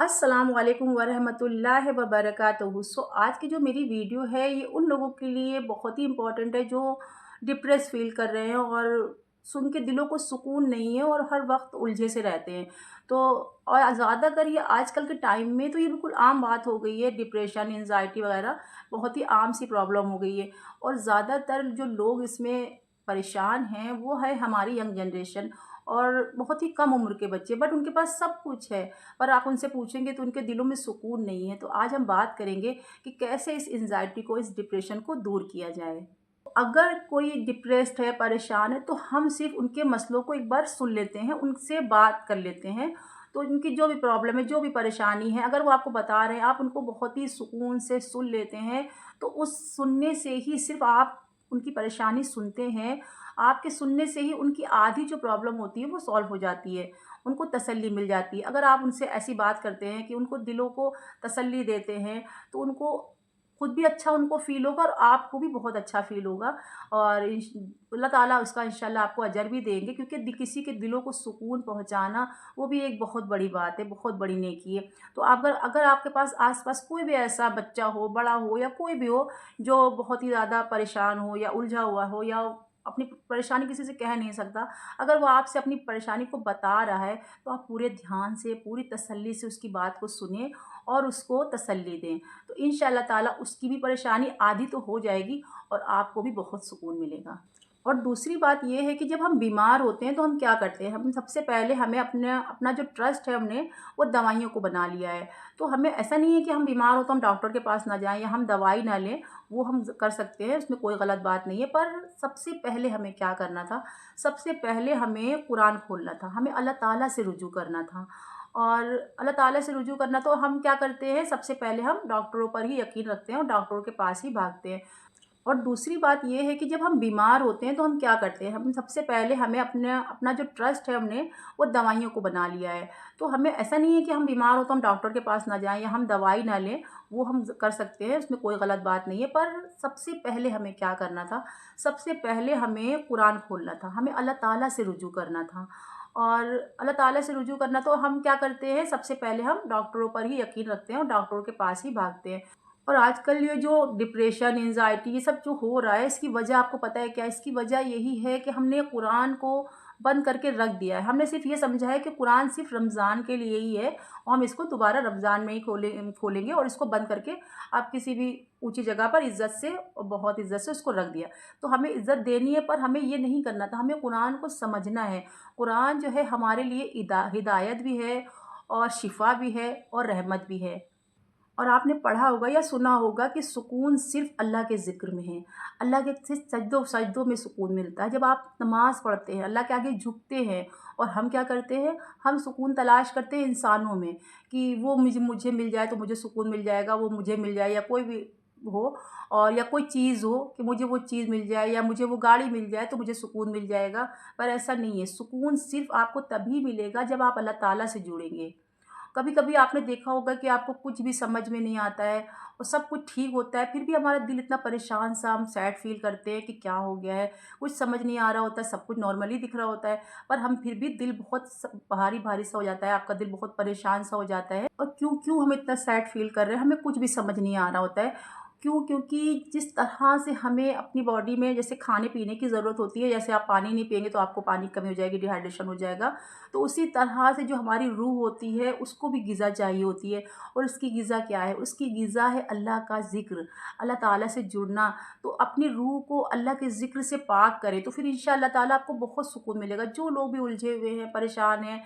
अस्सलाम वालेकुम वरहमतुल्लाहि वबरकातुहू। आज की जो मेरी वीडियो है ये उन लोगों के लिए बहुत ही इम्पोर्टेंट है जो डिप्रेस फील कर रहे हैं और सुन के दिलों को सुकून नहीं है और हर वक्त उलझे से रहते हैं। तो और ज़्यादातर ये आजकल के टाइम में तो ये बिल्कुल आम बात हो गई है, डिप्रेशन, एंजाइटी वगैरह बहुत ही आम सी प्रॉब्लम हो गई है। और ज़्यादातर जो लोग इसमें परेशान हैं वो है हमारी यंग जनरेशन और बहुत ही कम उम्र के बच्चे, बट उनके पास सब कुछ है, पर आप उनसे पूछेंगे तो उनके दिलों में सुकून नहीं है। तो आज हम बात करेंगे कि कैसे इस एंजाइटी को, इस डिप्रेशन को दूर किया जाए। अगर कोई डिप्रेस्ड है, परेशान है, तो हम सिर्फ उनके मसलों को एक बार सुन लेते हैं, उनसे बात कर लेते हैं। तो उनकी जो भी प्रॉब्लम है, जो भी परेशानी है, अगर वो आपको बता रहे हैं, आप उनको बहुत ही सुकून से सुन लेते हैं, तो उस सुनने से ही, सिर्फ आप उनकी परेशानी सुनते हैं, आपके सुनने से ही उनकी आधी जो प्रॉब्लम होती है वो सॉल्व हो जाती है, उनको तसल्ली मिल जाती है। अगर आप उनसे ऐसी बात करते हैं कि उनको दिलों को तसल्ली देते हैं, तो उनको खुद भी अच्छा उनको फ़ील होगा और आपको भी बहुत अच्छा फ़ील होगा। और अल्लाह ताला उसका इंशाल्लाह आपको अजर भी देंगे, क्योंकि किसी के दिलों को सुकून पहुंचाना वो भी एक बहुत बड़ी बात है, बहुत बड़ी नेकी है। तो अगर अगर आपके पास आस-पास कोई भी ऐसा बच्चा हो, बड़ा हो या कोई भी हो जो बहुत ही ज़्यादा परेशान हो या उलझा हुआ हो या अपनी परेशानी किसी से कह नहीं सकता, अगर वो आपसे अपनी परेशानी को बता रहा है, तो आप पूरे ध्यान से, पूरी तसल्ली से उसकी बात को सुनें और उसको तसल्ली दें। तो इंशाअल्लाह ताला उसकी भी परेशानी आधी तो हो जाएगी और आपको भी बहुत सुकून मिलेगा। और दूसरी बात ये है कि जब हम बीमार होते हैं तो हम क्या करते हैं, हम सबसे पहले हमें अपना अपना जो ट्रस्ट है, हमने वो दवाइयों को बना लिया है। तो हमें ऐसा नहीं है कि हम बीमार हो तो हम डॉक्टर के पास ना जाएँ या हम दवाई ना लें, वो हम कर सकते हैं, उसमें कोई गलत बात नहीं है। पर सबसे पहले हमें क्या करना था, सबसे पहले हमें कुरान खोलना था, हमें अल्लाह ताला से रुजू करना था। और अल्लाह ताला से रुजू करना, तो हम क्या करते हैं, सबसे पहले हम डॉक्टरों पर ही यकीन रखते हैं और डॉक्टरों के पास ही भागते हैं। और दूसरी बात ये है कि जब हम बीमार होते हैं तो हम क्या करते हैं, हम सबसे पहले हमें अपना अपना जो ट्रस्ट है, हमने वो दवाइयों को बना लिया है। तो हमें ऐसा नहीं है कि हम बीमार हो तो हम डॉक्टर के पास ना जाएँ या हम दवाई ना लें, वो हम कर सकते हैं, उसमें कोई गलत बात नहीं है। पर सबसे पहले हमें क्या करना था, सबसे पहले हमें कुरान खोलना था, हमें अल्लाह ताला से रुजू करना था। और अल्लाह ताला से रुजू करना, तो हम क्या करते हैं, सबसे पहले हम डॉक्टरों पर ही यकीन रखते हैं और डॉक्टरों के पास ही भागते हैं। और आजकल ये जो डिप्रेशन, एंजाइटी, ये सब जो हो रहा है, इसकी वजह आपको पता है क्या है? इसकी वजह यही है कि हमने कुरान को बंद करके रख दिया है। हमने सिर्फ़ ये समझा है कि कुरान सिर्फ़ रमज़ान के लिए ही है और हम इसको दोबारा रमज़ान में ही खोलेंगे और इसको बंद करके आप किसी भी ऊँची जगह पर इज़्ज़त से और बहुत इज़्ज़त से उसको रख दिया। तो हमें इज़्ज़त देनी है, पर हमें ये नहीं करना था, हमें कुरान को समझना है। कुरान जो है हमारे लिए हिदायत भी है और शिफ़ा भी है और रहमत भी है। और आपने पढ़ा होगा या सुना होगा कि सुकून सिर्फ़ अल्लाह के ज़िक्र में है। अल्लाह के सिर्फ़ सजदों सजदों में सुकून मिलता है। जब आप नमाज़ पढ़ते हैं, अल्लाह के आगे झुकते हैं और हम क्या करते हैं, हम सुकून तलाश करते हैं इंसानों में कि वो मुझे मुझे मिल जाए तो मुझे सुकून मिल जाएगा, वो मुझे मिल जाए या कोई भी हो, और या कोई चीज़ हो कि मुझे वो चीज़ मिल जाए या मुझे वो गाड़ी मिल जाए तो मुझे सुकून मिल जाएगा। पर ऐसा नहीं है, सुकून सिर्फ़ आपको तभी मिलेगा जब आप अल्लाह ताला से जुड़ेंगे। कभी-कभी आपने देखा होगा कि आपको कुछ भी समझ में नहीं आता है और सब कुछ ठीक होता है, फिर भी हमारा दिल इतना परेशान सा, हम सैड फ़ील करते हैं कि क्या हो गया है, कुछ समझ नहीं आ रहा होता है, सब कुछ नॉर्मली दिख रहा होता है, पर हम फिर भी दिल बहुत भारी-भारी सा हो जाता है, आपका दिल बहुत परेशान सा हो जाता है। और क्यों क्यों हम इतना सैड फ़ील कर रहे हैं, हमें कुछ भी समझ नहीं आ रहा होता है। क्यों? क्योंकि जिस तरह से हमें अपनी बॉडी में जैसे खाने-पीने की ज़रूरत होती है, जैसे आप पानी नहीं पिएँगे तो आपको पानी की कमी हो जाएगी, डिहाइड्रेशन हो जाएगा। तो उसी तरह से जो हमारी रूह होती है, उसको भी ग़िज़ा चाहिए होती है। और उसकी ग़िज़ा क्या है? उसकी ग़िज़ा है अल्लाह का ज़िक्र, अल्लाह ताला से जुड़ना। तो अपनी रूह को अल्लाह के ज़िक्र से पाक करें, तो फिर इंशाअल्लाह ताला आपको बहुत सुकून मिलेगा। जो लोग भी उलझे हुए हैं, परेशान हैं,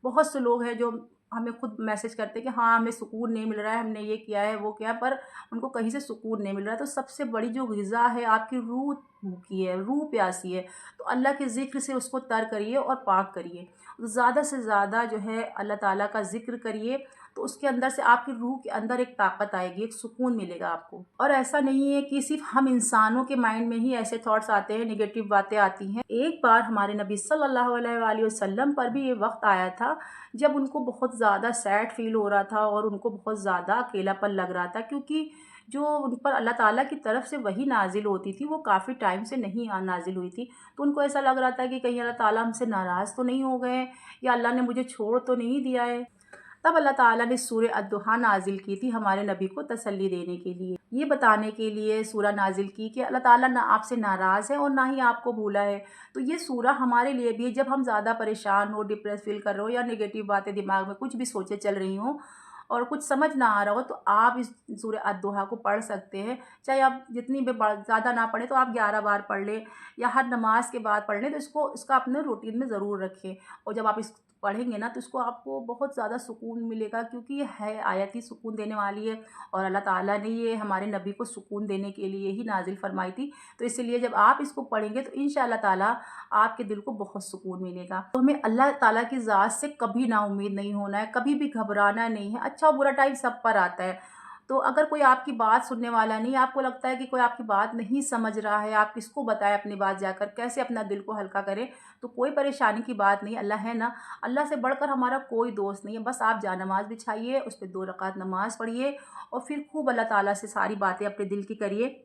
बहुत से लोग हैं जो हमें खुद मैसेज करते हैं कि हाँ, हमें सुकून नहीं मिल रहा है, हमने ये किया है, वो किया है, पर उनको कहीं से सुकून नहीं मिल रहा है। तो सबसे बड़ी जो ग़िज़ा है, आपकी रूह भूखी है, रूह प्यासी है, तो अल्लाह के ज़िक्र से उसको तर करिए और पाक करिए। ज़्यादा से ज़्यादा जो है अल्लाह ताला का ज़िक्र करिए, तो उसके अंदर से आपकी रूह के अंदर एक ताकत आएगी, एक सुकून मिलेगा आपको। और ऐसा नहीं है कि सिर्फ़ हम इंसानों के माइंड में ही ऐसे थॉट्स आते हैं, नेगेटिव बातें आती हैं। एक बार हमारे नबी सल्लल्लाहु अलैहि वसल्लम पर भी ये वक़्त आया था, जब उनको बहुत ज़्यादा सैड फ़ील हो रहा था और उनको बहुत ज़्यादा अकेलापन लग रहा था, क्योंकि जो उन पर अल्लाह ताला की तरफ से वही नाज़िल होती थी, वो काफ़ी टाइम से नहीं नाज़िल हुई थी। तो उनको ऐसा लग रहा था कि कहीं अल्लाह ताला हमसे नाराज़ तो नहीं हो गए हैं या अल्लाह ने मुझे छोड़ तो नहीं दिया है। तब अल्लाह ताला ने सूरह अद-दुहा नाज़िल की थी हमारे नबी को तसल्ली देने के लिए। ये बताने के लिए सूरह नाज़िल की कि अल्लाह ताला ना आपसे नाराज़ है और ना ही आपको भूला है। तो ये सूरह हमारे लिए भी है, जब हम ज़्यादा परेशान हो, डिप्रेस फ़ील कर रहे हो या नेगेटिव बातें दिमाग में कुछ भी सोचें चल रही हों और कुछ समझ ना आ रहा हो, तो आप इस सूरह अद-दुहा को पढ़ सकते हैं। चाहे आप जितनी भी ज़्यादा ना पढ़ें तो आप 11 बार पढ़ लें या हर नमाज़ के बाद पढ़ लें, तो इसका अपने रूटीन में ज़रूर रखें। और जब आप पढ़ेंगे ना तो इसको आपको बहुत ज़्यादा सुकून मिलेगा, क्योंकि ये है आयत ही सुकून देने वाली है और अल्लाह ताला ने ये हमारे नबी को सुकून देने के लिए ही नाज़िल फ़रमाई थी। तो इसीलिए जब आप इसको पढ़ेंगे तो इंशाअल्लाह ताला आपके दिल को बहुत सुकून मिलेगा। तो हमें अल्लाह ताला की ज़ात से कभी नाउम्मीद नहीं होना है, कभी भी घबराना नहीं है। अच्छा और बुरा टाइम सब पर आता है। तो अगर कोई आपकी बात सुनने वाला नहीं, आपको लगता है कि कोई आपकी बात नहीं समझ रहा है, आप किसको बताएँ अपनी बात जाकर, कैसे अपना दिल को हल्का करें, तो कोई परेशानी की बात नहीं, अल्लाह है ना। अल्लाह से बढ़कर हमारा कोई दोस्त नहीं है। बस आप जानमाज़ बिछाइए, उस पे 2 रकात नमाज़ पढ़िए और फिर खूब अल्लाह ताला से सारी बातें अपने दिल की करिए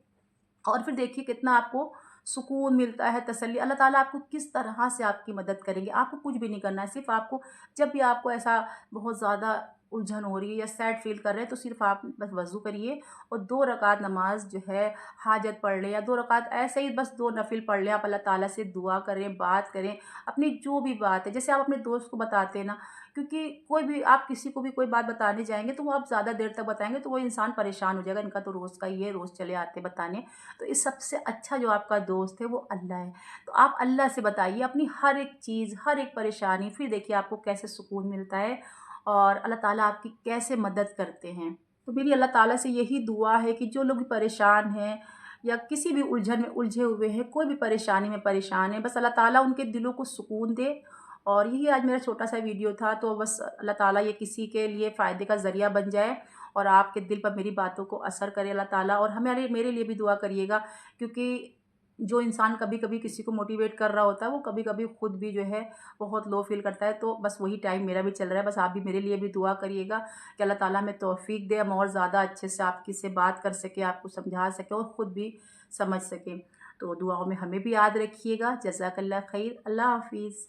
और फिर देखिए कितना आपको सुकून मिलता है, तसल्ली। अल्लाह ताला आपको किस तरह से आपकी मदद करेंगे। आपको कुछ भी नहीं करना है, सिर्फ़ आपको जब भी आपको ऐसा बहुत ज़्यादा उलझन हो रही है या सैड फ़ील कर रहे हैं, तो सिर्फ़ आप बस वज़ू करिए और 2 रकात नमाज़ जो है हाजत पढ़ लें या 2 रकात ऐसे ही बस 2 नफ़िल पढ़ लें। आप अल्लाह ताला से दुआ करें, बात करें, अपनी जो भी बात है, जैसे आप अपने दोस्त को बताते हैं ना, क्योंकि कोई भी आप किसी को भी कोई बात बताने जाएँगे तो वो आप ज़्यादा देर तक बताएँगे तो वो इंसान परेशान हो जाएगा, इनका तो रोज़ का ही है, रोज़ चले आते हैं बताने। तो इस सबसे अच्छा जो आपका दोस्त है वो अल्लाह है। तो आप अल्लाह से बताइए अपनी हर एक चीज़, हर एक परेशानी, फिर देखिए आपको कैसे सुकून मिलता है और अल्लाह ताला आपकी कैसे मदद करते हैं। तो मेरी अल्लाह ताला से यही दुआ है कि जो लोग भी परेशान हैं या किसी भी उलझन में उलझे हुए हैं, कोई भी परेशानी में परेशान है, बस अल्लाह ताला उनके दिलों को सुकून दे। और यही आज मेरा छोटा-सा वीडियो था, तो बस अल्लाह ताला ये किसी के लिए फ़ायदे का ज़रिया बन जाए और आपके दिल पर मेरी बातों को असर करे अल्लाह ताला। और हमारे मेरे लिए भी दुआ करिएगा, क्योंकि जो इंसान कभी-कभी किसी को मोटिवेट कर रहा होता है, वो कभी-कभी खुद भी जो है बहुत लो फ़ील करता है। तो बस वही टाइम मेरा भी चल रहा है, बस आप भी मेरे लिए भी दुआ करिएगा कि अल्लाह ताला हमें तौफ़ीक दे, हम और ज़्यादा अच्छे से आपकी से बात कर सकें, आपको समझा सकें और खुद भी समझ सकें। तो दुआओं में हमें भी याद रखिएगा। जज़ाकल्लाह खैर। अल्लाह हाफ़िज़।